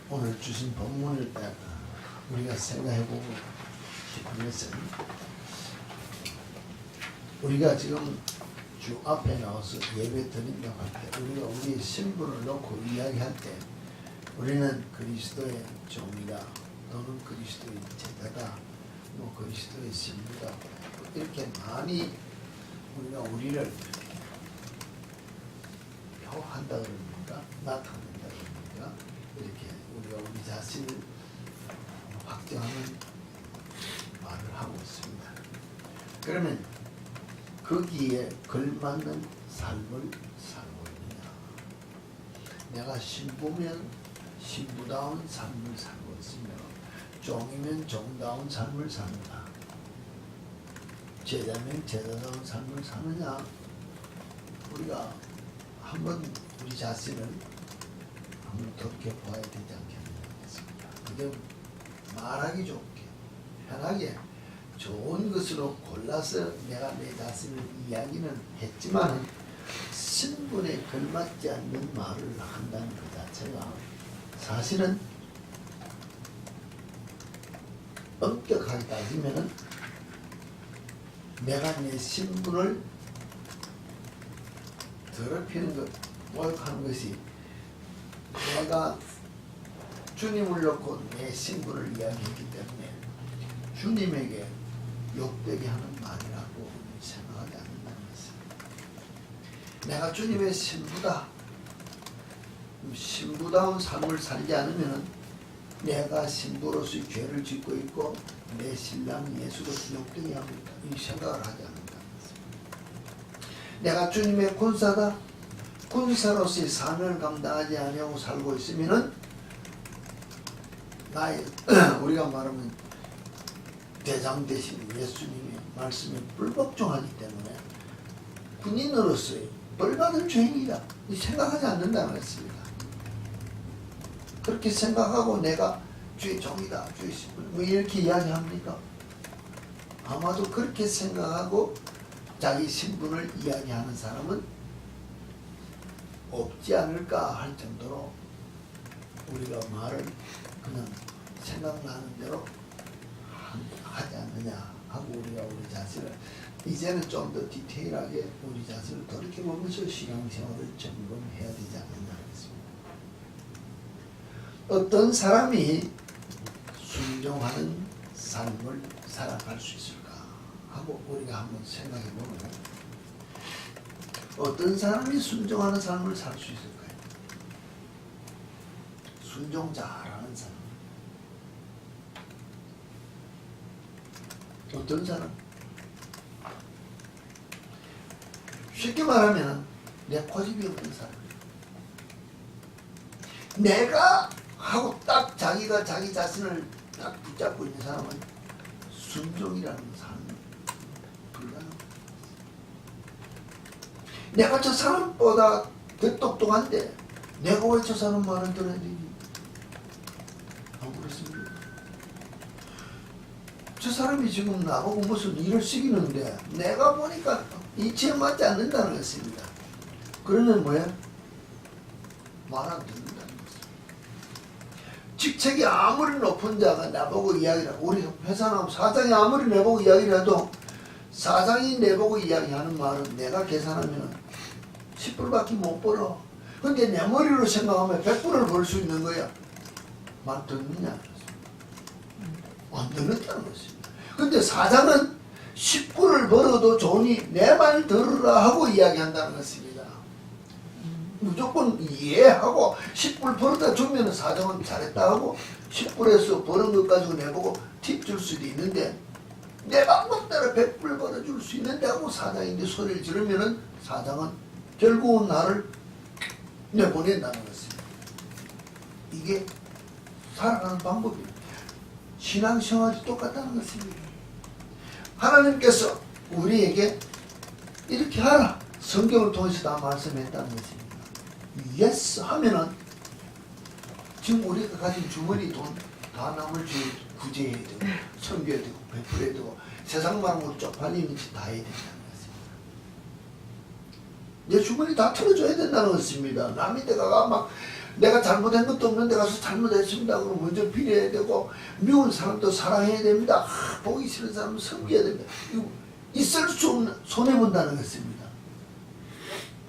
오늘 주신 본문을 우리가 생각해보고 싶은 것은, 우리가 지금 주 앞에 나와서 예배 드린다고 할 때, 우리가 우리의 신분을 놓고 이야기할 때, 우리는 그리스도의 종이다, 또는 그리스도의 제자다, 뭐 그리스도의 신부다, 이렇게 많이 우리가 우리를 표한다 그럽니까? 나타낸다 그럽니까? 이렇게 우리가 우리 자신을 확정하는 말을 하고 있습니다. 그러면 거기에 걸맞는 삶을 살고 있느냐? 내가 신부면 신부다운 삶을 살고 있으며, 종이면 종다운 삶을 사는가? 제자면 제자다운 삶을 사느냐? 우리가 한번 우리 자신을 한번 돌이켜봐야 되지 않겠습니까? 그게 말하기 좋게, 편하게, 좋은 것으로 골라서 내가 내 자신을 이야기는 했지만, 신분에 걸맞지 않는 말을 한다는 것 자체가 사실은 엄격하게 따지면은 내가 내 신분을 더럽히는 것, 모욕하는 것이, 내가 주님을 놓고 내 신분을 이야기했기 때문에 주님에게 욕되게 하는 말이라고 생각하지 않는다는 것입니다. 내가 주님의 신부다, 신부다운 삶을 살지 않으면 내가 신부로서의 죄를 짓고 있고 내 신랑 예수로서 욕되게 하고 있다, 이 생각을 하지 않는다는 것입니다. 내가 주님의 군사다, 군사로서의 사명을 감당하지 아니하고 살고 있으면은 나의 우리가 말하면 대장 대신 예수님의 말씀에 불복종하기 때문에 군인으로서의 벌받을 죄인이다, 이 생각하지 않는다는 것입니다. 그렇게 생각하고 내가 주의 종이다, 주의 신부, 뭐 이렇게 이야기합니까? 아마도 그렇게 생각하고 자기 신분을 이야기하는 사람은 없지 않을까 할 정도로, 우리가 말을 그냥 생각나는 대로 하지 않느냐 하고, 우리가 우리 자신을 이제는 좀 더 디테일하게 우리 자신을 돌이켜보면서 신앙생활을 점검해야 되지 않느냐 했습니다. 어떤 사람이 순종하는 삶을 살아갈 수 있을까 하고 우리가 한번 생각해보면, 어떤 사람이 순종하는 삶을 살 수 있을까요? 순종자라는 사람. 어떤 사람? 쉽게 말하면 내 고집이 없는 사람. 내가 하고 딱 자기가 자기 자신을 딱 붙잡고 있는 사람은 순종이라는 삶이 불가능합니다. 내가 저 사람보다 더 똑똑한데 내가 왜 저 사람 말을 들어야 되니? 안 그렇습니까? 저 사람이 지금 나보고 무슨 일을 시키는데 내가 보니까 이치에 맞지 않는다는 것입니다. 그러면 뭐야? 말 안 듣는다는 것입니다. 직책이 아무리 높은 자가 나보고 이야기를 하고, 우리 회사 나오면 사장이 아무리 내보고 이야기를 해도 사장이 내보고 이야기하는 말은 내가 계산하면 10불밖에 못 벌어. 근데 내 머리로 생각하면 100불을 벌 수 있는 거야. 말 듣느냐? 안 듣는다는 것입니다. 근데 사장은 10불을 벌어도 좋으니 내 말 들으라 하고 이야기한다는 것입니다. 무조건 이해하고 10불 벌어다 주면 사장은 잘했다 하고 10불에서 버는 것 가지고 내보고 팁 줄 수도 있는데, 내 방법대로 100불 벌어줄 수 있는데 하고 사장이 이제 소리를 지르면은 사장은 결국은 나를 내보낸다는 것입니다. 이게 살아가는 방법입니다. 신앙생활이 똑같다는 것입니다. 하나님께서 우리에게 이렇게 하라, 성경을 통해서 다 말씀했다는 것입니다. 예스 하면은 지금 우리가 가진 주머니 돈 다 남을 줄 구제해야 되고, 섬겨야 되고, 베풀어야 되고, 세상 말로 쪽팔리는 짓 다 해야 된다는 것입니다. 내 주머니 다 틀어줘야 된다는 것입니다. 남이 데가 막 내가 잘못한 것도 없는데 가서 잘못했습니다. 그럼 먼저 빌어야 되고, 미운 사람도 사랑해야 됩니다. 보기 싫은 사람은 섬겨야 됩니다. 이거 있을 수 없는 손해본다는 것입니다.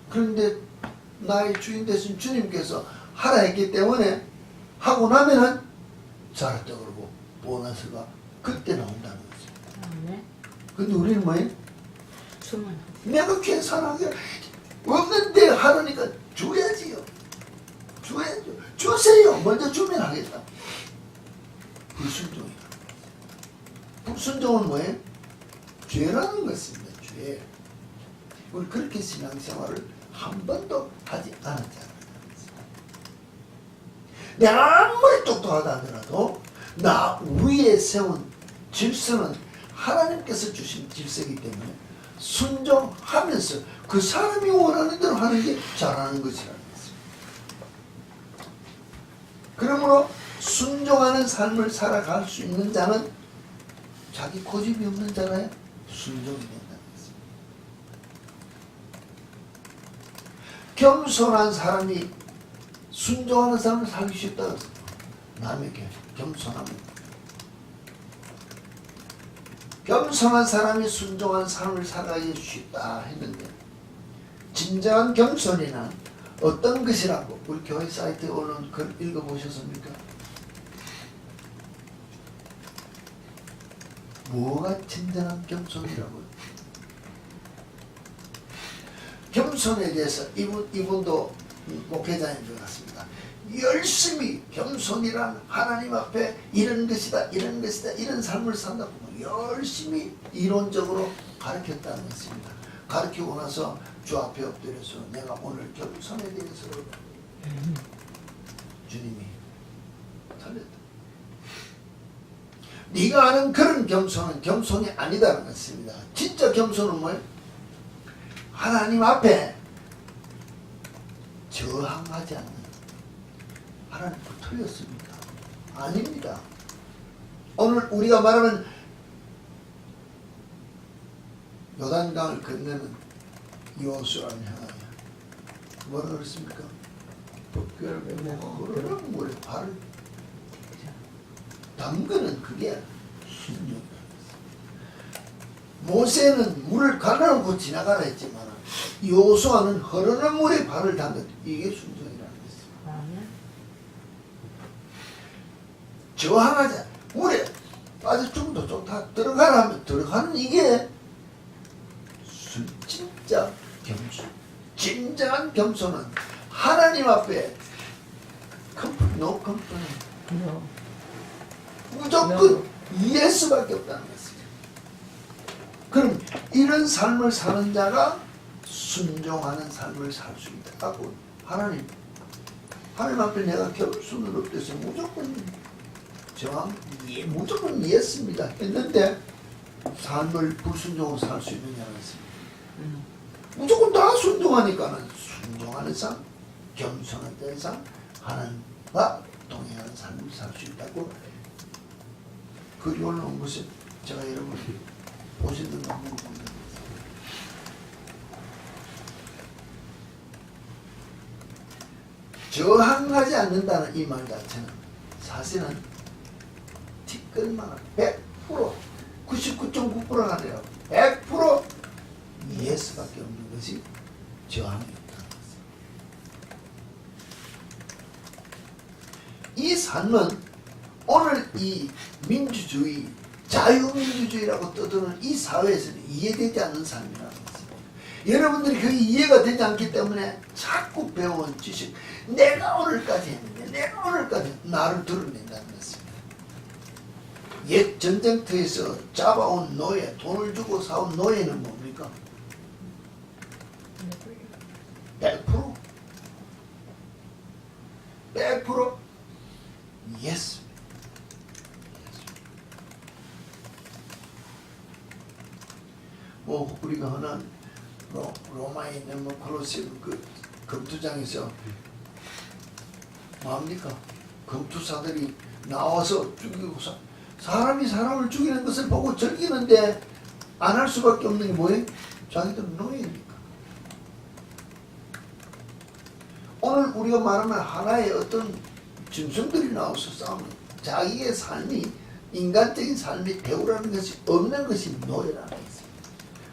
그런데 나의 주인 되신 주님께서 하라 했기 때문에 하고 나면은 잘했다 그러고 보너스가 그때 나온다는 거죠. 근데 우리는 뭐예요? 내가 계산하게 없는데 하라니까 줘야지요. 줘야죠. 주세요. 먼저 주면 하겠다. 불순종이야. 불순종은 뭐예요? 죄라는 것입니다. 죄. 우리 그렇게 신앙생활을 한 번도 하지 않았잖아요. 내가 아무리 똑똑하다 하더라도 나 위에 세운 질서는 하나님께서 주신 질서이기 때문에 순종하면서 그 사람이 원하는 대로 하는 게 잘하는 것이라는 것입니다. 그러므로 순종하는 삶을 살아갈 수 있는 자는 자기 고집이 없는 자라야 순종이 된다는 것입니다. 겸손한 사람이 순종하는 사람을 살기 쉽다고 했어요. 남에게 겸손합니다. 겸손한 사람이 순종한 삶을 살아가기 쉽다 했는데 진정한 겸손이란 어떤 것이라고 우리 교회 사이트에 올라온 글 읽어보셨습니까? 뭐가 진정한 겸손이라고요? 겸손에 대해서 이분도 목회자인 줄 알았습니다. 열심히 겸손이란 하나님 앞에 이런 것이다 이런 것이다 이런 삶을 산다고 열심히 이론적으로 가르쳤다는 것입니다. 가르치고 나서 주 앞에 엎드려서 내가 오늘 겸손에 대해서 주님이 살렸다. 네가 아는 그런 겸손은 겸손이 아니다는 것입니다. 진짜 겸손은 뭐예요? 하나님 앞에 저항하지 않는. 하나님 틀렸습니다. 아닙니다. 오늘 우리가 말하는 요단강을 건너는 여호수아를 향하여 뭐라 그랬습니까? 흐르는 물에 발을 담그는 그게 순종이라는 것입니다. 모세는 물을 갈라놓고 지나가라 했지만 여호수아는 흐르는 물에 발을 담갔다. 이게 순종이라는 것입니다. 저항하자. 물에 빠져 죽어도 좋다. 들어가라 하면 들어가는 이게 진짜 겸손. 진정한 겸손은 하나님 앞에 no complaint. 무조건 예수밖에 없다는 것이죠. 그럼 이런 삶을 사는 자가 순종하는 삶을 살 수 있다고 하나님 앞에 내가 겸손을 엎드려서 무조건 저항 무조건 예습니다 했는데 삶을 불순종으로 살 수 있느냐는 것입니다. 무조건 다 순종하니까는 순종하는 삶, 겸손한 삶, 하나님과 동행하는 삶을 살 수 있다고 글이 올라온 것을 제가 여러분 보시는 방법을 봅니다. 저항하지 않는다는 이 말 자체는 사실은 티끌만한 100% 99.9%가 아니라 100% 예수밖에 없는 것이 저항이 없다는 것입니다. 이 삶은 오늘 이 민주주의, 자유민주주의라고 떠드는 이 사회에서는 이해되지 않는 삶이라는 것입니다. 여러분들이 그게 이해가 되지 않기 때문에 자꾸 배워온 지식, 내가 오늘까지 했는데, 내가 오늘까지 나를 드러낸다는 것입니다. 옛 전쟁터에서 잡아온 노예, 돈을 주고 사온 노예는 뭡니까? 100%? 100% 예수. 뭐 우리가 흔한 로마에 있는 뭐 콜로세움 그 검투장에서 뭡니까? 검투사들이 나와서 죽이고 사람이 사람을 죽이는 것을 보고 즐기는데 안 할 수밖에 없는 게 뭐예요? 자기들은 노예니까. 오늘 우리가 말하면 하나의 어떤 짐승들이 나와서 싸우는 자기의 삶이 인간적인 삶이 배우라는 것이 없는 것이 노예라는 것입니다.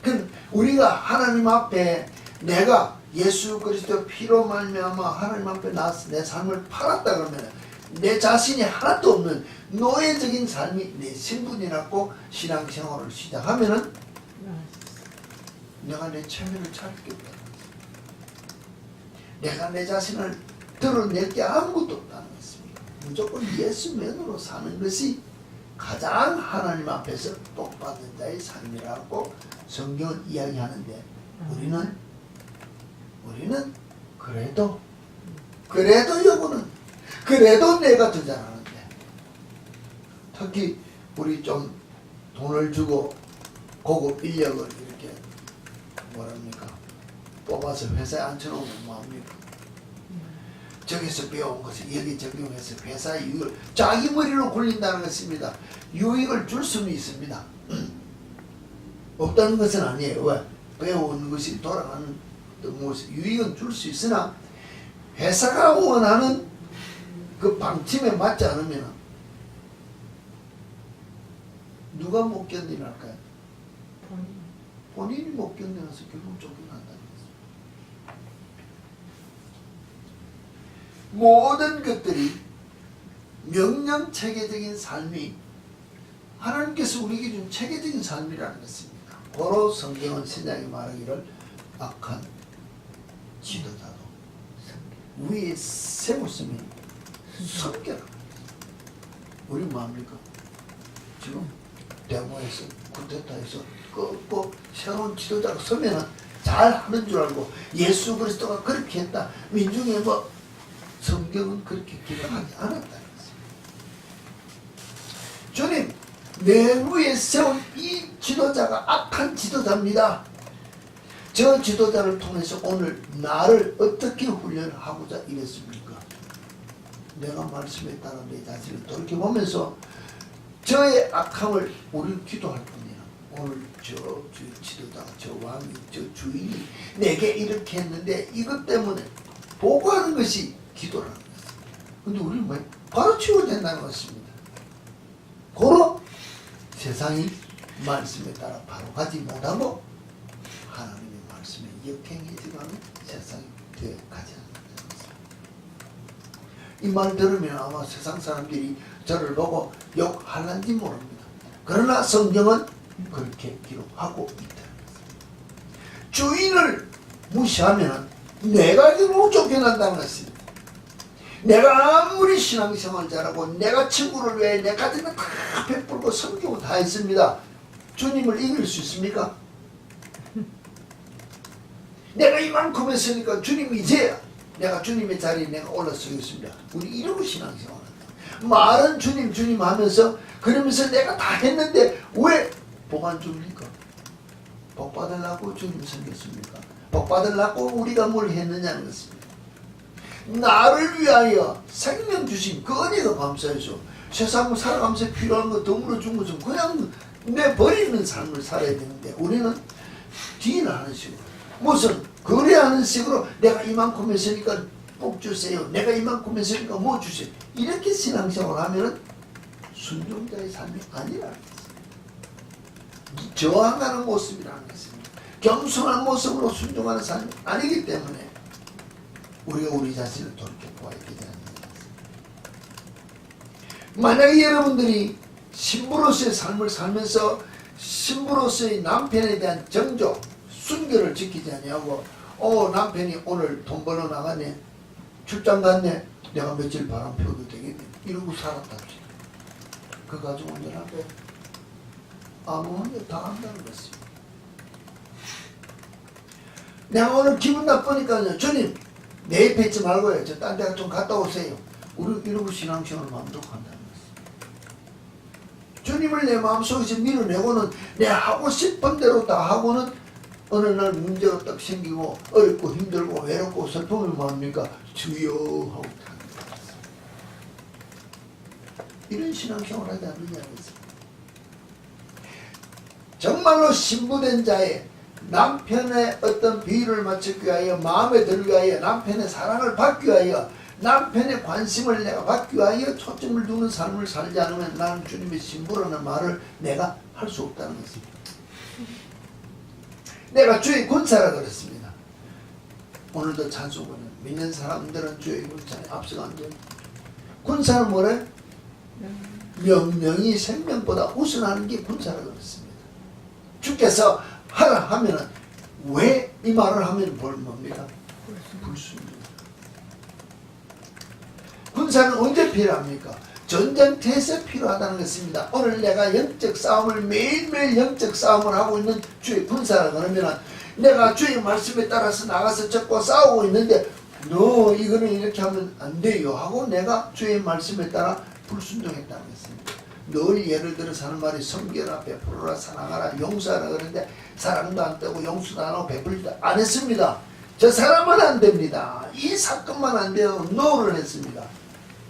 그럼 우리가 하나님 앞에 내가 예수 그리스도 피로 말미암아 하나님 앞에 나서 내 삶을 팔았다 그러면 내 자신이 하나도 없는 노예적인 삶이 내 신분이라고 신앙생활을 시작하면은 내가 내 체면을 찾겠다. 내가 내 자신을 드러낼 게 아무것도 없다는 것입니다. 무조건 예수만으로 사는 것이 가장 하나님 앞에서 복받는 자의 삶이라고 성경은 이야기하는데 우리는 그래도 여보는 그래도 내가 더 잘하는데 특히 우리 좀 돈을 주고 고급 인력을 이렇게 뭐랍니까 뽑아서 회사에 앉혀놓으면 뭐합니까? 저기서 배운 것을 여기 적용해서 회사의 유익을 자기 머리로 굴린다는 것입니다. 유익을 줄 수는 있습니다. 없다는 것은 아니에요. 왜? 배운 것이 돌아가는 모습 유익은 줄 수 있으나 회사가 원하는 그 방침에 맞지 않으면 누가 못 견디랄까요? 본인이 못 견뎌서 결국 쫓겨난다는 것입니다. 모든 것들이 명령 체계적인 삶이 하나님께서 우리에게 준 체계적인 삶이라는 것입니다. 고로 성경은 신약이 말하기를 악한 지도자도 위에 세웠으면 섬겨라. 우리 뭐합니까? 지금 대모에서 쿠데타에서 꼭 새로운 지도자가 서면 잘하는 줄 알고 예수 그리스도가 그렇게 했다. 민중에 뭐 성경은 그렇게 기록하지 않았다는 것입니다. 주님 내 위에 세운 이 지도자가 악한 지도자입니다. 저 지도자를 통해서 오늘 나를 어떻게 훈련하고자 이랬습니까? 내가 말씀에 따라 내 자신을 돌이켜보면서 저의 악함을 우리 기도할 뿐이야. 오늘 저 지도자, 저 왕이, 저 주인이 내게 이렇게 했는데 이것 때문에 보고하는 것이 기도라는 것입니다. 근데 우리는 뭐 바로 치워진다는 것입니다. 고로 세상이 말씀에 따라 바로 가지 못하고 하나님의 말씀에 역행해지가는 세상이 되어 가지 않는다는 것입니다. 이 말 들으면 아마 세상 사람들이 저를 보고 욕할는지 모릅니다. 그러나 성경은 그렇게 기록하고 있다는 것입니다. 주인을 무시하면 내가 결국 쫓겨난다는 것입니다. 내가 아무리 신앙생활 잘하고 내가 친구를 위해 내 가지는 다 베풀고 섬기고 다 했습니다. 주님을 이길 수 있습니까? 내가 이만큼 했으니까 주님이 이제야 내가 주님의 자리에 내가 올라서겠습니다. 우리 이러고 신앙생활한다. 말은 주님 주님 하면서 그러면서 내가 다 했는데 왜 복 안 줍니까? 복 받으려고 주님 섬겼습니까? 복 받으려고 우리가 뭘 했느냐는 것입니다. 나를 위하여 생명 주신 그 은혜가 감사해서 세상을 살아가면서 필요한 거 덤으로 준 것은 그냥 내버리는 삶을 살아야 되는데 우리는 딜하는 식으로 무슨 거래하는 식으로 내가 이만큼 했으니까 꼭 주세요. 내가 이만큼 했으니까 뭐 주세요. 이렇게 신앙생활을 하면 순종자의 삶이 아니라는 것입니다. 저항하는 모습이라는 것입니다. 겸손한 모습으로 순종하는 삶이 아니기 때문에 우리가 우리 자신을 돌이켜보아야 되지 않습니까? 만약에 여러분들이 신부로서의 삶을 살면서 신부로서의 남편에 대한 정조, 순결을 지키지 아니하고 남편이 오늘 돈 벌어 나가네, 출장 갔네, 내가 며칠 바람 피워도 되겠네 이러고 살았답시다. 그 가정은 내 앞에 아무 한일 다 한다는 것입니다. 내가 오늘 기분 나쁘니까요, 주님 내 옆에 있지 말고요, 저 딴 데 좀 갔다 오세요. 우리 이러고 신앙생활을 만들고 한다는 것입니다. 주님을 내 마음속에서 밀어내고는 내 하고 싶은 대로 다 하고는 어느 날 문제가 딱 생기고 어렵고 힘들고 외롭고 슬픔을 뭐합니까? 주여 하고 타는 것입니다. 이런 신앙생활을 하지 않느냐는 것입니다. 정말로 신부된 자의 남편의 어떤 비위를 맞추기 위하여, 마음에 들기 위하여, 남편의 사랑을 받기 위하여, 남편의 관심을 내가 받기 위하여 초점을 두는 삶을 살지 않으면 나는 주님의 신부라는 말을 내가 할 수 없다는 것입니다. 내가 주의 군사라 그랬습니다. 오늘도 찬송은 믿는 사람들은 주의 군사에 앞서가 안 됩니다. 군사는 뭐래? 명령이 생명보다 우선하는 게 군사라 그랬습니다. 주께서 하라 하면은 왜 이 말을 하면 뭡니까? 불순종. 군사는 언제 필요합니까? 전쟁터에서 필요하다는 것입니다. 오늘 내가 영적 싸움을 매일매일 영적 싸움을 하고 있는 주의 군사라 그러면은 내가 주의 말씀에 따라서 나가서 적과 싸우고 있는데 너 이거는 이렇게 하면 안 돼요 하고 내가 주의 말씀에 따라 불순종했다는 것입니다. 늘 예를 들어서 하는 말이 섬겨라, 베풀어라, 사랑하라, 용서하라 그러는데 사랑도 안 되고 용서도 안 하고 베풀지도 안 했습니다. 저 사람은 안 됩니다. 이 사건만 안 돼요. 노를 했습니다.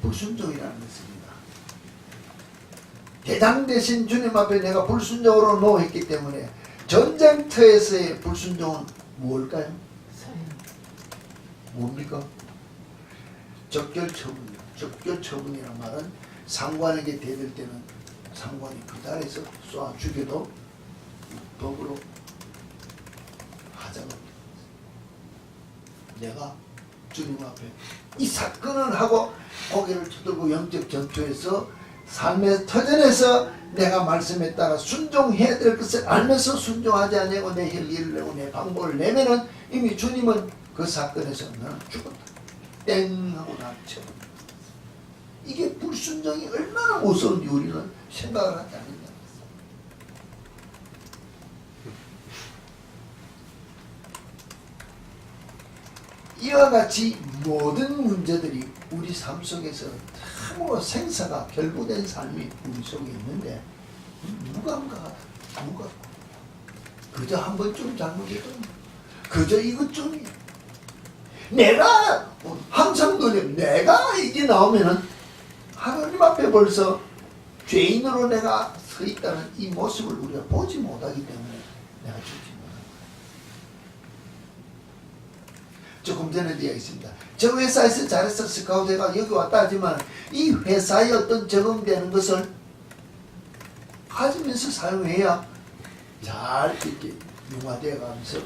불순종이라는 것입니다. 대장 대신 주님 앞에 내가 불순종으로 노했기 때문에 전쟁터에서의 불순종은 무엇일까요? 뭡니까? 적결처분이요. 적결처분이란 말은 상관에게 대들 때는 상관이 그 자리에서 쏴 죽여도 법으로 하자고. 내가 주님 앞에 이 사건을 하고 고개를 쳐들고 영적 전투에서 삶의 터전에서 내가 말씀에 따라 순종해야 될 것을 알면서 순종하지 않냐고 내 혈기를 내고 내 방법을 내면은 이미 주님은 그 사건에서 나는 죽었다. 땡 하고 나 쳐버린다. 이게 불순종이 얼마나 무서운지 우리는 생각을 하지 않는다. 이와 같이 모든 문제들이 우리 삶 속에서 참으로 생사가 결부된 삶이 우리 속에 있는데 무감각하다. 무감각. 그저 한 번쯤 잘못해도 그저 이것 좀 내가 항상 내가 이게 나오면은 하나님 앞에 벌써 죄인으로 내가 서 있다는 이 모습을 우리가 보지 못하기 때문에 내가 죽지 못한다. 조금 전에 되어 있습니다. 저 회사에서 잘해서 스카우트가 여기 왔다 하지만 이 회사에 어떤 적응되는 것을 가지면서 사용해야 잘 이렇게 융화되어 가면서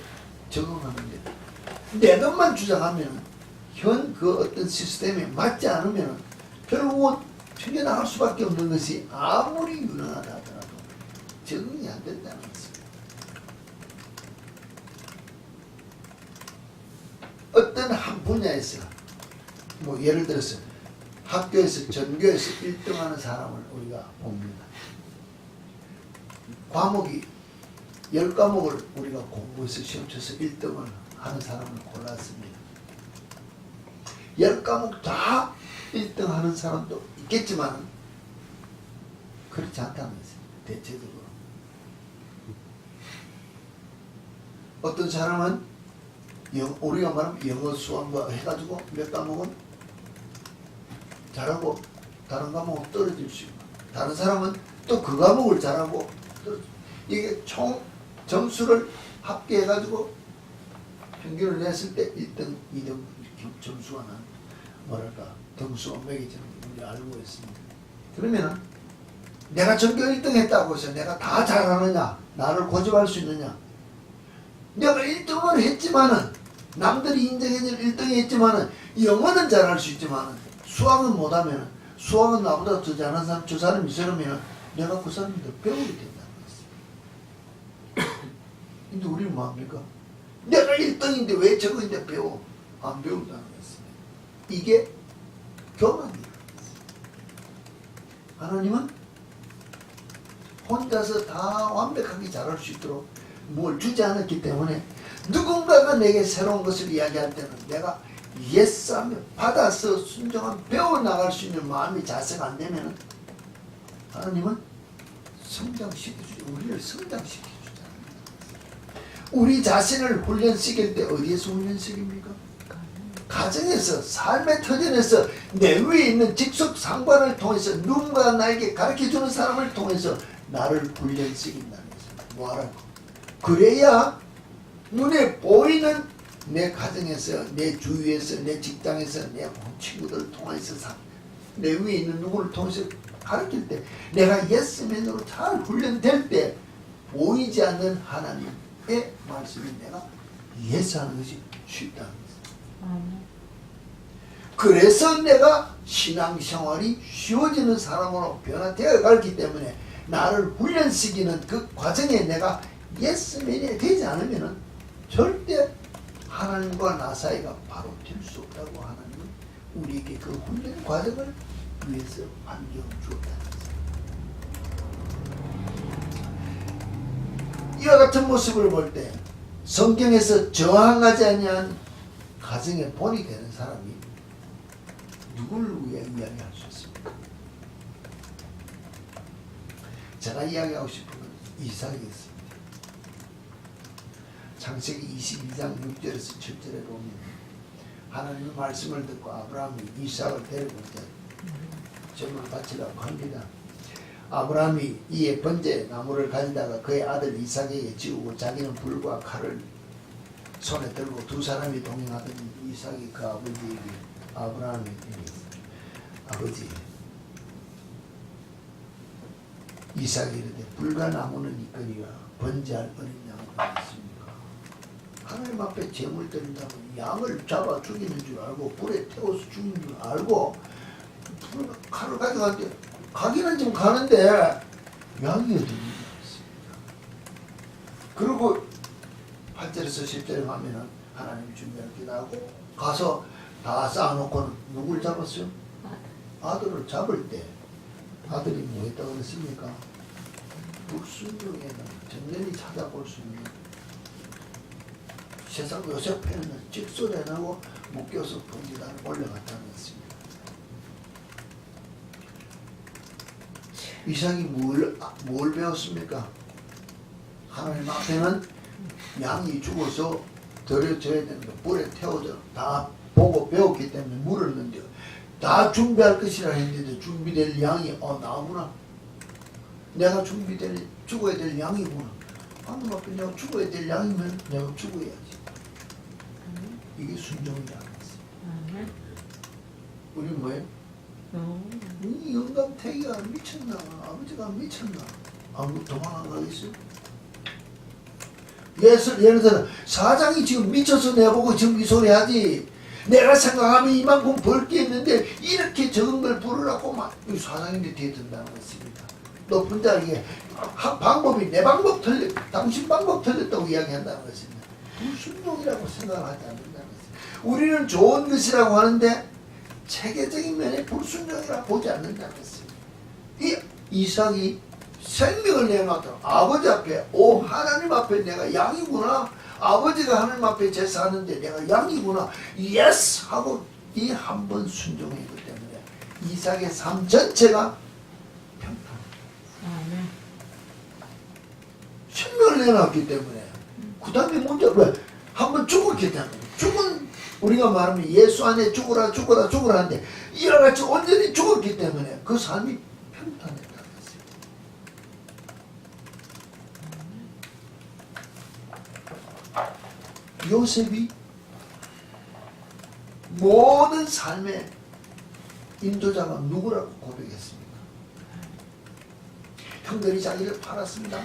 적응하는데 내 것만 주장하면 현 그 어떤 시스템에 맞지 않으면 결국은 튕겨나갈 수밖에 없는 것이 아무리 유능하다 하더라도 적응이 안 된다는 것입니다. 어떤 한 분야에서 뭐 예를 들어서 학교에서 전교에서 1등하는 사람을 우리가 봅니다. 과목이 10과목을 우리가 공부해서 시험 쳐서 1등을 하는 사람을 골랐습니다. 10과목 다 1등 하는 사람도 있겠지만 그렇지 않다는 것이죠. 대체적으로 어떤 사람은 우리가 말하면 영어 수학과 해가지고 몇 과목은 잘하고 다른 과목은 떨어질 수 있고 다른 사람은 또 그 과목을 잘하고 이게 총 점수를 합계해가지고 평균을 냈을 때 1등, 2등 점수가 난 뭐랄까 등수가 매겨지는 걸 우리 알고 있습니다. 그러면은 내가 전교 1등 했다고 해서 내가 다 잘하느냐 나를 고집할 수 있느냐 내가 1등을 했지만은 남들이 인정해줄 1등이 했지만은 영어는 잘할 수 있지만은 수학은 못하면은 수학은 나보다 더 잘하는 사람 저 사람이 있으면 내가 그 사람이 더 배우게 된다는 것입니다. 근데 우리는 뭐합니까? 내가 1등인데 왜 저거인데 배워? 안 배운다는 것입니다. 이게 교만이에요. 하나님은 혼자서 다 완벽하게 잘할 수 있도록 뭘 주지 않았기 때문에 누군가가 내게 새로운 것을 이야기할 때는 내가 예스하며 받아서 순종하며 배워나갈 수 있는 마음이 자세가 안 되면 하나님은 성장시켜주지 우리를 성장시켜주잖아요. 우리 자신을 훈련시킬 때 어디에서 훈련시킵니까? 가정에서 삶의 터전에서 내 위에 있는 직속 상관을 통해서 누군가 나에게 가르쳐주는 사람을 통해서 나를 훈련시킨다는 것입니다. 뭐하라고? 그래야 눈에 보이는 내 가정에서, 내 주위에서, 내 직장에서, 내 친구들 통해서 내 위에 있는 누구를 통해서 가르칠 때 내가 예스맨으로 잘 훈련될 때 보이지 않는 하나님의 말씀이 내가 예스하는 것이 쉽다는 것입니다. 그래서 내가 신앙생활이 쉬워지는 사람으로 변화되어 가기 때문에 나를 훈련시키는 그 과정에 내가 예스맨이 되지 않으면 절대 하나님과 나 사이가 바로 될 수 없다고 하나님은 우리에게 그 훈련 과정을 위해서 환경을 주었다는 것입니다. 이와 같은 모습을 볼 때 성경에서 저항하지 아니한 가정의 본이 되는 사람이 누구를 위해 이야기할 수 있습니까? 제가 이야기하고 싶은 건 이삭이었습니다. 창세기 22장 6절에서 7절에 보면 하나님의 말씀을 듣고 아브라함이 이삭을 데리고 이제 제물을 바치라고 합니다. 아브라함이 이에 번제 나무를 가져다가 그의 아들 이삭에게 지우고 자기는 불과 칼을 손에 들고 두 사람이 동행하더니 이삭이 그 아버지에게 아브라함에게 아버지 이삭이 이르되 불과 나무는 있거니와 번제할 어린 양은 있습니까? 하나님 앞에 제물 드린다면 양을 잡아 죽이는 줄 알고 불에 태워서 죽이는 줄 알고 칼을 가져가는데 가기는 지금 가는데 양이 어디 있습니까? 그리고 8절에서 10절에 가면은 하나님 준비할 게 나고 가서 다 쌓아놓고는 누굴 잡았어요? 아들을 잡을 때 아들이 뭐 했다고 그랬습니까? 불순종에는 정면히 찾아볼 수 있는 세상 요새 표현은 직소대나고 묶여서 번지단을 올라갔다는 것입니다. 이삭이 뭘 배웠습니까? 하나님 앞에는 양이 죽어서 드려져야 되는 거 불에 태워져 다 보고 배웠기 때문에 물을 넣는데 다 준비할 것이라 했는데 준비될 양이 나구나. 내가 죽어야 될 양이구나. 하나님 앞에 내가 죽어야 될 양이면 내가 죽어야지. 이게 순종이라는 것입니다. 우리 뭐예요? 이 영감태기가 미쳤나? 아버지가 미쳤나? 아무 도망 안 가겠어요? 예를 들어 사장이 지금 미쳐서 내보고 지금 이 소리 하지. 내가 생각하면 이만큼 벌 게 있는데 이렇게 적은 걸 부르라고 막 사장인데 뒤에 든다는 것입니다. 높은 자리에 방법이 내 방법 틀렸, 당신 방법 틀렸다고 이야기한다는 것입니다. 불순종이라고 생각하지 않는다는 것입니다. 우리는 좋은 것이라고 하는데 체계적인 면에 불순종이라고 보지 않는다는 것입니다. 이 이삭이 생명을 내놨다. 아버지 앞에 하나님 앞에 내가 양이구나. 아버지가 하나님 앞에 제사하는데 내가 양이구나. 예스! 하고 이 한 번 순종이기 때문에 이삭의 삶 전체가 평탄. 생명을 내놨기 때문에 그 다음에 문제 왜? 한 번 죽었기 때문에 죽은 우리가 말하면 예수 안에 죽으라 하는데 이와 같이 온전히 죽었기 때문에 그 삶이 평탄했다. 요셉이 모든 삶의 인도자가 누구라고 고백했습니까? 형들이 자기를 팔았습니다.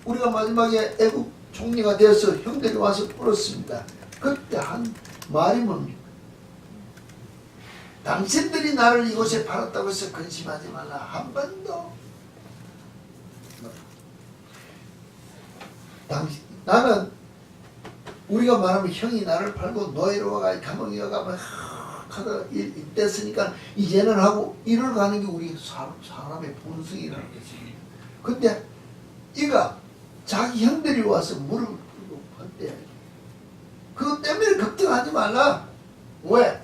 우리가 마지막에 애국 총리가 되어서 형들이 와서 풀었습니다. 그때 한 말이 뭡니까? 당신들이 나를 이곳에 팔았다고 해서 근심하지 말라. 한 번도 나는 우리가 말하면 형이 나를 팔고 노예로 와가 감옥에 가면 하다가 됐으니까 이제는 하고 이를 가는 게 우리 사람의 본성이라는 것입니다. 근데 이가 자기 형들이 와서 무릎을 꿇고 펀대. 그것 때문에 걱정하지 말라. 왜?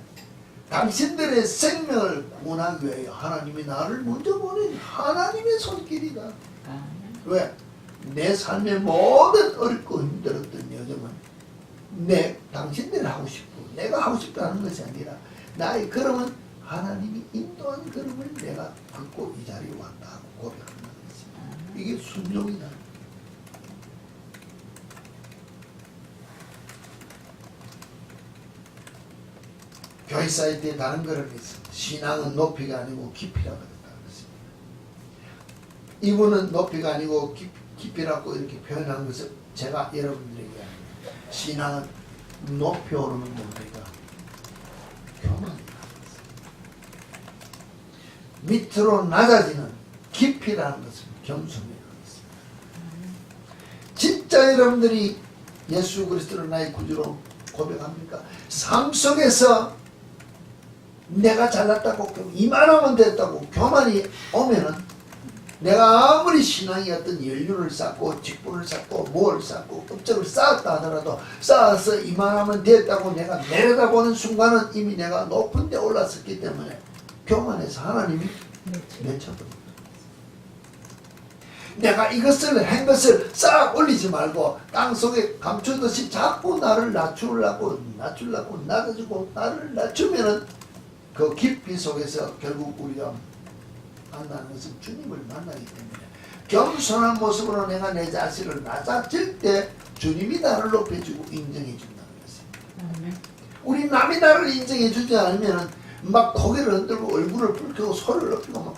당신들의 생명을 구원하기 위하여 하나님이 나를 먼저 보낸 하나님의 손길이다. 왜? 내 삶의 모든 어렵고 힘들었던 여정은 당신들이 하고 싶고 내가 하고 싶다는 것이 아니라 나의 걸음은 하나님이 인도한 걸음을 내가 걷고 이 자리에 왔다 하고 고백한다는 것입니다. 이게 순종이다. 교회 사이트에 다른 글을 있습니다. 신앙은 높이가 아니고 깊이라고 그랬습니다. 이분은 높이가 아니고 깊이라고 이렇게 표현한 것을 제가 여러분들에게 합니다. 신앙은 높이 오르는 몸이가 교만이다. 밑으로 낮아지는 깊이라는 것은 겸손이라고 했습니다. 진짜 여러분들이 예수 그리스도를 나의 구주로 고백합니까? 삶 속에서 내가 잘났다고 이만하면 됐다고 교만이 오면은 내가 아무리 신앙이 어떤 연륜을 쌓고 직분을 쌓고 뭘 쌓고 업적을 쌓았다 하더라도 쌓아서 이만하면 됐다고 내가 내려다보는 순간은 이미 내가 높은 데 올랐었기 때문에 교만해서 하나님이 맺혀버립니다. 내가 이것을 한 것을 싹 올리지 말고 땅속에 감추듯이 자꾸 나를 낮추려고 낮아지고 나를 낮추면은 그 깊이 속에서 결국 우리가 만나는 것은 주님을 만나기 때문에 겸손한 모습으로 내가 내 자신을 낮아질 때 주님이 나를 높여주고 인정해 준다는 것입니다. 우리 남이 나를 인정해 주지 않으면 막 고개를 흔들고 얼굴을 붉히고 소리를 높이고 막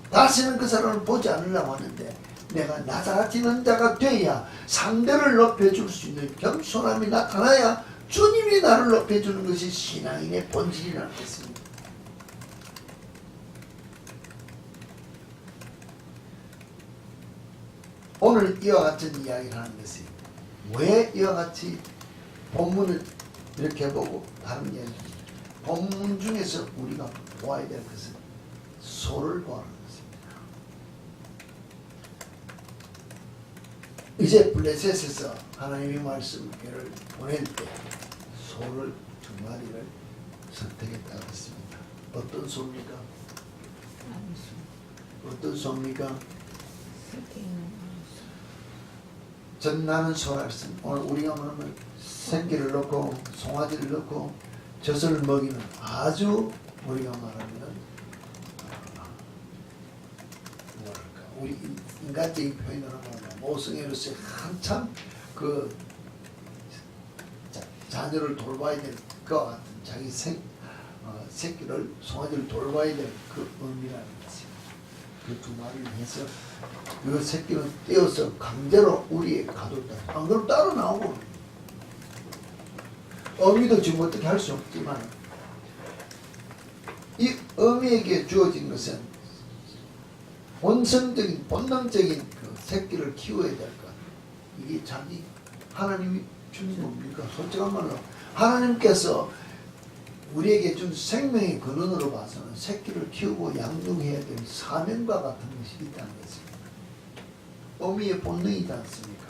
다시는 그 사람을 보지 않으려고 하는데 내가 낮아지는 자가 돼야 상대를 높여줄 수 있는 겸손함이 나타나야 주님이 나를 높여주는 것이 신앙인의 본질이라는 것입니다. 오늘 이와 같은 이야기를 하는 것이 왜 이와 같이 본문을 이렇게 보고 다른 이야기 본문 중에서 우리가 보아야 될 것은 소를 보아하는 것입니다. 이제 블레셋에서 하나님의 말씀을 보낼 때 소를 두 마리를 선택했다고 했습니다. 어떤 소입니까? 어떤 소입니까? 전나는 소라 했습니다. 오늘 우리가 말하면 새끼를 넣고 송아지를 넣고 젖을 먹이는 아주 우리가 말하면 뭐랄까 우리 인간적인 표현으로 말하면 모성애로서 한참 그 자녀를 돌봐야 될 것 같은 자기 새끼를 송아지를 돌봐야 될 그 의미라는 것입니다. 그 두 마리를 해서 그 새끼는 떼어서 강제로 우리에 가뒀다. 안 그러면 따로 나오고 어미도 지금 어떻게 할 수 없지만 이 어미에게 주어진 것은 본성적인 본능적인 그 새끼를 키워야 될 것. 이게 자기 하나님이 주는 겁니까? 솔직한 말로 하나님께서 우리에게 준 생명의 근원으로 봐서는 새끼를 키우고 양육해야 될 사명과 같은 것이 있다는 것입니다. 어미의 본능이지 않습니까?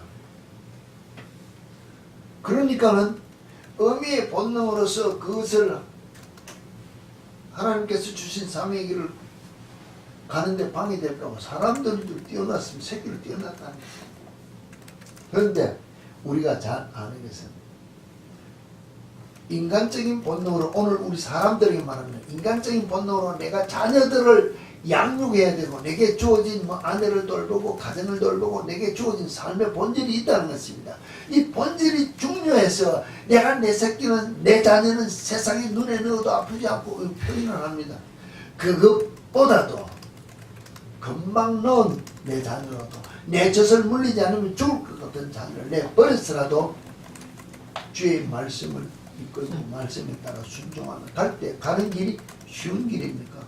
그러니까는 어미의 본능으로서 그것을 하나님께서 주신 사명의 길을 가는데 방해될까봐 사람들도 뛰어났으면 새끼를 뛰어났다는 것입니다. 그런데 우리가 잘 아는 것은 인간적인 본능으로 오늘 우리 사람들에게 말하면 인간적인 본능으로 내가 자녀들을 양육해야 되고 내게 주어진 아내를 돌보고 가정을 돌보고 내게 주어진 삶의 본질이 있다는 것입니다. 이 본질이 중요해서 내가 내 새끼는 내 자녀는 세상에 눈에 넣어도 아프지 않고 표현을 합니다. 그것보다도 금방 넣은 내 자녀라도 내 젖을 물리지 않으면 죽을 것 같은 자녀를 내버려서라도 주의 말씀을 이끌고 말씀에 따라 순종하는 갈 때 가는 길이 쉬운 길입니까?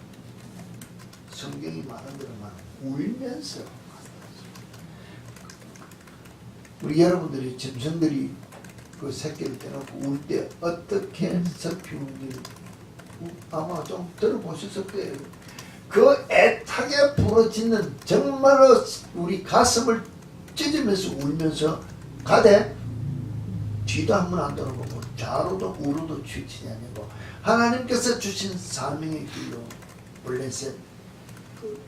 성경이 말한 대로 울면서 우리 여러분들이 점성들이 그 새끼를 떼놓고 울 때 어떻게 섞이는지 아마 좀 들어보셨을 거예요. 그 애타게 부러지는 정말로 우리 가슴을 찢으면서 울면서 가되 뒤도 한 번 안 돌아보고 좌로도 우로도 치지 않고 하나님께서 주신 사명의 길로 블레셋 그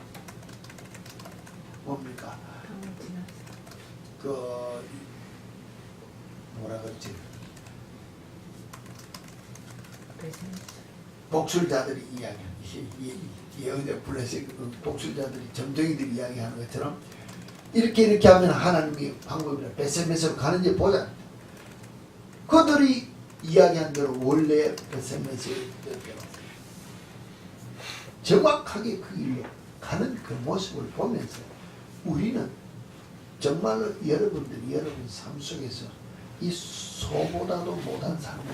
뭡니까? 그 뭐라 그랬지? 복술자들이 이야기하는 블레셋 복술자들이 점쟁이들이 이야기하는 것처럼 이렇게 하면 하나님이 방법이라 베셀메스로 가는지 보자. 그들이 이야기한 대로 원래 베셋메스에 정확하게 그 길로 가는 그 모습을 보면서 우리는 정말로 여러분들이 여러분 삶 속에서 이 소보다도 못한 삶을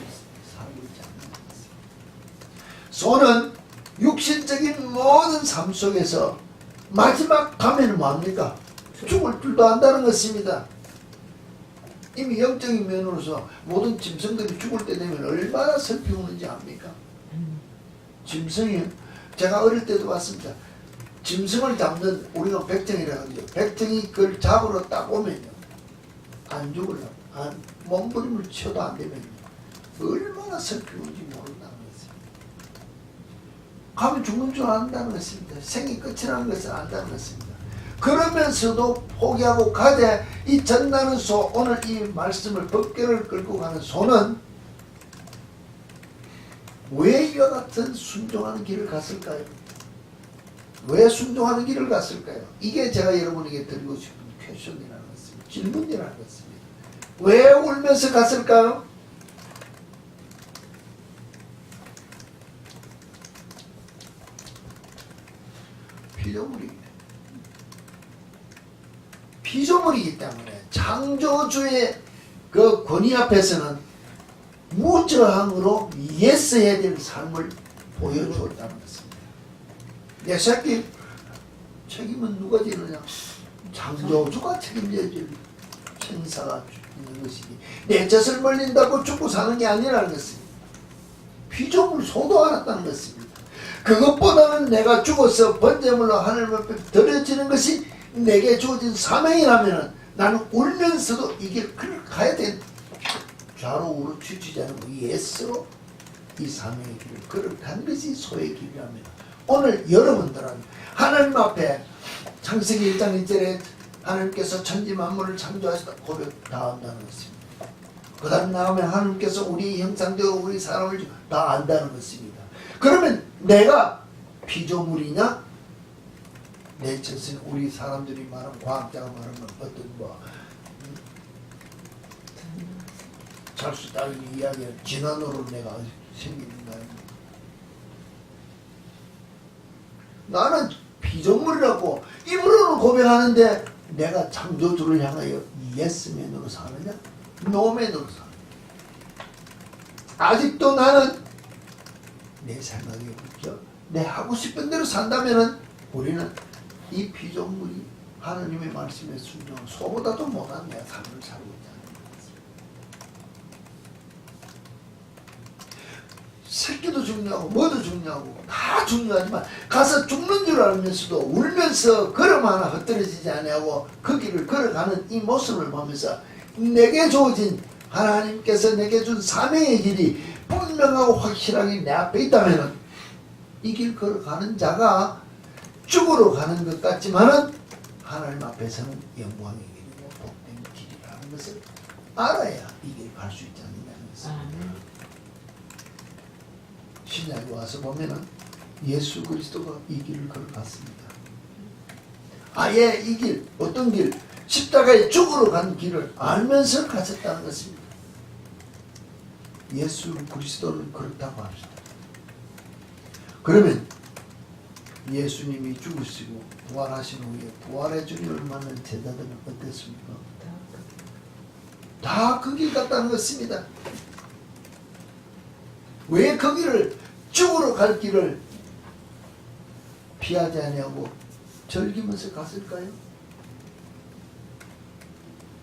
살고 있지 않는 것 같습니다. 소는 육신적인 모든 삶 속에서 마지막 가면은 뭐합니까? 죽을 줄도 안다는 것입니다. 이미 영적인 면으로서 모든 짐승들이 죽을 때 되면 얼마나 슬피 우는지 압니까? 짐승이 제가 어릴 때도 봤습니다. 짐승을 잡는 우리가 백정이라고 하죠. 백정이 그걸 잡으러 딱 오면요, 안 죽으려고 몸부림을 쳐도 안 되면요 얼마나 슬피 우는지 모른다는 것입니다. 가면 죽는 줄 안다는 것입니다. 생이 끝이라는 것을 안다는 것입니다. 그러면서도 포기하고 가되 이 전나는 소, 오늘 이 말씀을 법궤를 끌고 가는 소는 왜 이와 같은 순종하는 길을 갔을까요? 왜 순종하는 길을 갔을까요? 이게 제가 여러분에게 드리고 싶은 퀘션이라는 것입니다. 질문이라는 것입니다. 왜 울면서 갔을까요? 피조물이기 때문에 창조주의 그 권위 앞에서는 무저항으로 예스해야 될 삶을 보여주었다는 것입니다. 내 새끼 책임은 누가 지느냐? 창조주가 책임져줄 천사가 있는 것이니 내 젖을 멀린다고 죽고 사는 게 아니라는 것입니다. 피조물 소도 알았다는 것입니다. 그것보다는 내가 죽어서 번제물로 하나님 앞에 드려지는 것이 내게 주어진 사명이라면 나는 울면서도 이 길 가야 돼. 좌로 우로 치우치지 않고 예스로 이 사명의 길을 걸어간 것이 소의 길이라면 오늘 여러분들은 하나님 앞에 창세기 1장 1절에 하나님께서 천지 만물을 창조하시다 고백 다 한다는 것입니다. 그 다음 나오면 하나님께서 우리 형상대로 우리 사람을 다 안다는 것입니다. 그러면 내가 피조물이냐? 내 젖은 우리 사람들이 말하는 과학자가 말하는 어떤 찰스 다윈이 이야기하는 진화론으로 내가 생기는가? 나는 피조물이라고 입으로는 고백하는데 내가 창조주를 향하여 예스맨으로 사느냐? 노맨으로 사느냐? 아직도 나는 내 생각에 붙여 내 하고 싶은 대로 산다면은 우리는 이 피조물이 하나님의 말씀에 순종 소보다도 못한 내 삶을 살고 있다는 것입니다. 새끼도 중요하고 뭐도 중요하고 다 중요하지만 가서 죽는 줄 알면서도 울면서 걸음 하나 흩어지지 아니하고 그 길을 걸어가는 이 모습을 보면서 내게 주어진 하나님께서 내게 준 사명의 길이 분명하고 확실하게 내 앞에 있다면 이 길 걸어가는 자가 죽으러 가는 것 같지만은 하나님 앞에서는 영광의 길이고 복된 길이라는 것을 알아야 이 길 갈 수 있지 않느냐는 것입니다. 신약에 와서 보면은 예수 그리스도가 이 길을 걸어갔습니다. 아예 이 길, 어떤 길, 십자가에 죽으러 간 길을 알면서 가셨다는 것입니다. 예수 그리스도는 그렇다고 합시다. 그러면 예수님이 죽으시고 부활하신 후에 부활의 주님을 만난 제자들은 어땠습니까? 다 그 길 갔다는 것입니다. 왜 그 길을 죽으러 갈 길을 피하지 아니하고 즐기면서 갔을까요?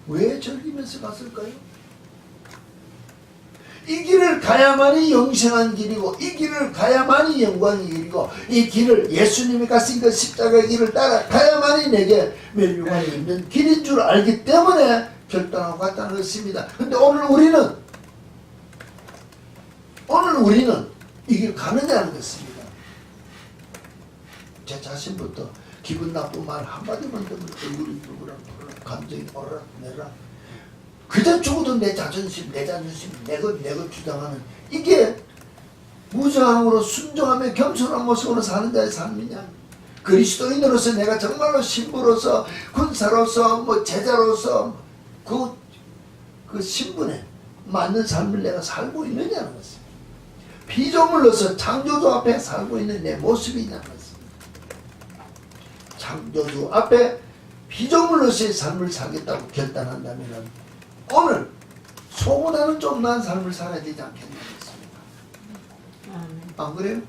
왜 즐기면서 갔을까요? 이 길을 가야만이 영생한 길이고 이 길을 가야만이 영광의 길이고 이 길을 예수님이 가신 그 십자가의 길을 따라 가야만이 내게 멸류관이 있는 길인 줄 알기 때문에 결단하고 갔다는 것입니다. 근데 오늘 우리는 이 길 가느냐는 것입니다. 제 자신부터 기분 나쁜 말 한마디만 들으면 얼굴이 누구랑 감정이 오르락 내리락 그저 죽어도 내 자존심 내 것 주장하는 이게 무저항으로 순종하며 겸손한 모습으로 사는 자의 삶이냐? 그리스도인으로서 내가 정말로 신부로서 군사로서 제자로서 그 신분에 맞는 삶을 내가 살고 있느냐는 것입니다. 피조물로서 창조주 앞에 살고 있는 내 모습이냐는 것입니다. 창조주 앞에 피조물로서의 삶을 살겠다고 결단한다면 오늘 소보다는 좀 나은 삶을 살아야 되지 않겠냐는 것입니다. 안 그래요?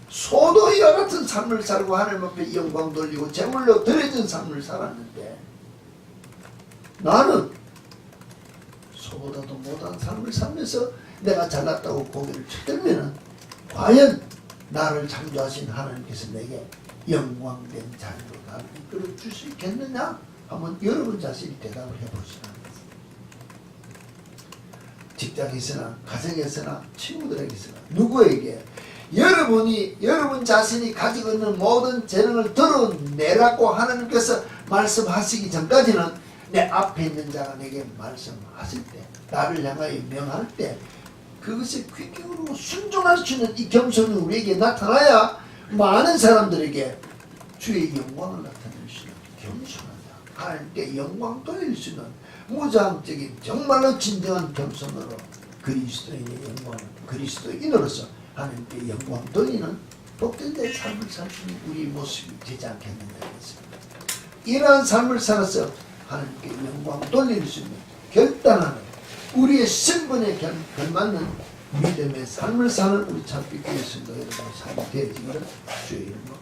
소도 이와 같은 삶을 살고 하나님 앞에 영광 돌리고 제물로 드려진 삶을 살았는데 나는 소보다도 못한 삶을 살면서 내가 잘났다고 고개를 쳐들면 과연 나를 창조하신 하나님께서 내게 영광된 자리로 나를 이끌어 줄 수 있겠느냐? 한번 여러분 자신이 대답을 해보시라는 것입니다. 직장에서나 가정에서나 친구들에게서나 누구에게 여러분이 여러분 자신이 가지고 있는 모든 재능을 드러내라고 하나님께서 말씀하시기 전까지는 내 앞에 있는 자가 내게 말씀하실 때 나를 향하여 명할 때 그것에 귀 기울이고 순종할 수 있는 이 겸손이 우리에게 나타나야 많은 사람들에게 주의 영광을 나타낼 수 있는 겸손한 자, 하나님께 영광 돌릴 수 있는 무장적인 정말로 진정한 겸손으로 그리스도인의 영광, 그리스도인으로서 하나님께 영광 돌리는 복된 내 삶을 살 수 있는 우리 모습이 되지 않겠느냐는 것입니다. 이러한 삶을 살아서 하나님께 영광 돌릴 수 있는 결단하는 우리의 신분에 걸맞는 믿음의 삶을 사는 우리 참빛교회 성도 여러분의 삶이 되어지기를 주의 이름으로